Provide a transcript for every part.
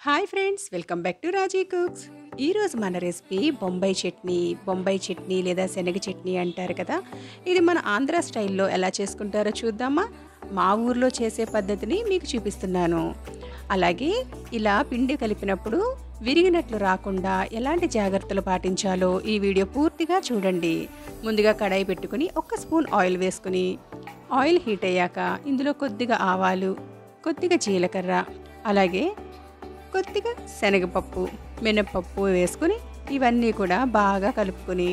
Hi friends, welcome back to Raji cooks. ఈరోజు మన recipe Bombay chutney లేదా శనగ చట్నీ అంటారు కదా. ఇది మన ఆంధ్ర స్టైల్లో ఎలా చేసుకుంటారో చూద్దామా. మా ఊర్లో చేసే పద్ధతిని మీకు చూపిస్తున్నాను. అలాగే ఇలా పిండి కలిపినప్పుడు విరిగినట్లు రాకుండా ఎలాంటి జాగ్రత్తలు పాటించాలో ఈ వీడియో పూర్తిగా చూడండి. ముందుగా కడాయి పెట్టుకుని 1 స్పూన్ ఆయిల్ వేసుకుని, ఆయిల్ హీట్ అయ్యాక ఇందులో కొద్దిగా ఆవాలు, కొద్దిగా జీలకర్ర, అలాగే కొద్దిగా శనగపప్పు, మినప్పప్పు వేసుకుని ఇవన్నీ కూడా బాగా కలుపుకొని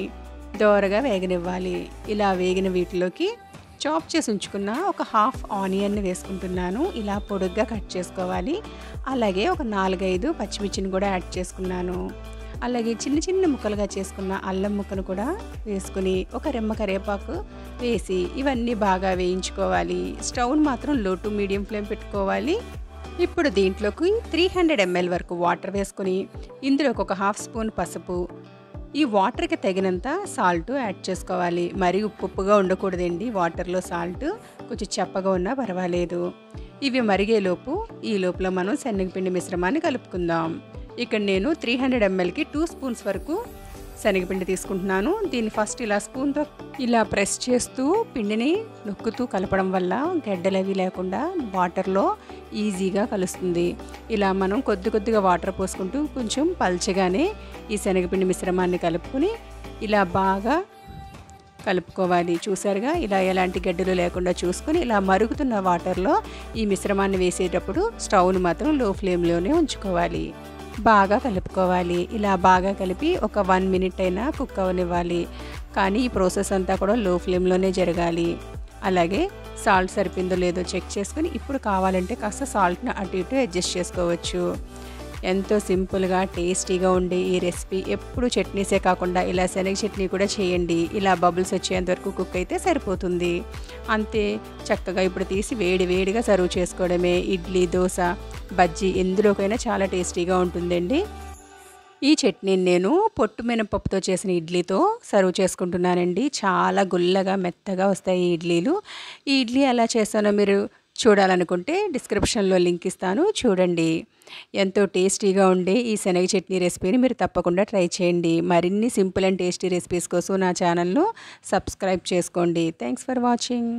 దోరగా వేగనివ్వాలి. ఇలా వేగిన వీటిలోకి చాప్ చేసి ఉంచుకున్న ఒక హాఫ్ ఆనియన్ని వేసుకుంటున్నాను. ఇలా పొడుగ్గా కట్ చేసుకోవాలి. అలాగే ఒక 4-5 పచ్చిమిర్చిని కూడా యాడ్ చేసుకున్నాను. అలాగే చిన్న చిన్న ముక్కలుగా చేసుకున్న అల్లం ముక్కను కూడా వేసుకుని ఒక రెమ్మ కరివేపాకు వేసి ఇవన్నీ బాగా వేయించుకోవాలి. స్టవ్ని మాత్రం లో టు మీడియం ఫ్లేమ్ పెట్టుకోవాలి. ఇప్పుడు దీంట్లోకి 300 ml వరకు వాటర్ వేసుకొని ఇందులోకి ఒక హాఫ్ స్పూన్ పసుపు, ఈ వాటర్కి తగినంత సాల్ట్ యాడ్ చేసుకోవాలి. మరీ ఉప్పుగా ఉండకూడదండి. వాటర్లో సాల్ట్ కొంచెం చప్పగా ఉన్నా పర్వాలేదు. ఇవి మరిగేలోపు ఈ లోపల మనం శనగపిండి మిశ్రమాన్ని కలుపుకుందాం. ఇక్కడ నేను 300 mlకి 2 స్పూన్స్ వరకు శనగపిండి తీసుకుంటున్నాను. దీన్ని ఫస్ట్ ఇలా స్పూన్తో ఇలా ప్రెస్ చేస్తూ పిండిని నొక్కుతూ కలపడం వల్ల గడ్డలవి లేకుండా వాటర్లో ఈజీగా కలుస్తుంది. ఇలా మనం కొద్దిగా వాటర్ పోసుకుంటూ కొంచెం పల్చగానే ఈ శనగపిండి మిశ్రమాన్ని కలుపుకొని ఇలా బాగా కలుపుకోవాలి. చూసారుగా, ఇలా ఎలాంటి గడ్డలు లేకుండా చూసుకొని ఇలా మరుగుతున్న వాటర్లో ఈ మిశ్రమాన్ని వేసేటప్పుడు స్టవ్ను మాత్రం లో ఫ్లేమ్లోనే ఉంచుకోవాలి. బాగా కలుపుకోవాలి. ఇలా బాగా కలిపి ఒక 1 మినిట్ అయినా కుక్ అవనివ్వాలి. కానీ ఈ ప్రాసెస్ అంతా కూడా లో ఫ్లేమ్లోనే జరగాలి. అలాగే సాల్ట్ సరిపోయిందో లేదో చెక్ చేసుకొని ఇప్పుడు కావాలంటే కాస్త సాల్ట్ని అటు ఇటు అడ్జస్ట్ చేసుకోవచ్చు. ఎంతో సింపుల్గా టేస్టీగా ఉండే ఈ రెసిపీ ఎప్పుడు చట్నీసే కాకుండా ఇలా శనగ చట్నీ కూడా చేయండి. ఇలా బబుల్స్ వచ్చేంత వరకు కుక్ అయితే సరిపోతుంది. అంతే, చక్కగా ఇప్పుడు తీసి వేడిగా సర్వ్ చేసుకోవడమే. ఇడ్లీ, దోశ, బజ్జీ ఎందులోకైనా చాలా టేస్టీగా ఉంటుందండి. ఈ చట్నీని నేను పొట్టు మినపప్పుతో చేసిన ఇడ్లీతో సర్వ్ చేసుకుంటున్నానండి. చాలా గుల్లగా మెత్తగా వస్తాయి ఈ ఇడ్లీలు. ఈ ఇడ్లీ ఎలా చేస్తానో మీరు చూడాలనుకుంటే డిస్క్రిప్షన్లో లింక్ ఇస్తాను, చూడండి. ఎంతో టేస్టీగా ఉండే ఈ శనగ చట్నీ రెసిపీని మీరు తప్పకుండా ట్రై చేయండి. మరిన్ని సింపుల్ అండ్ టేస్టీ రెసిపీస్ కోసం నా ఛానల్ను సబ్స్క్రైబ్ చేసుకోండి. Thanks for watching.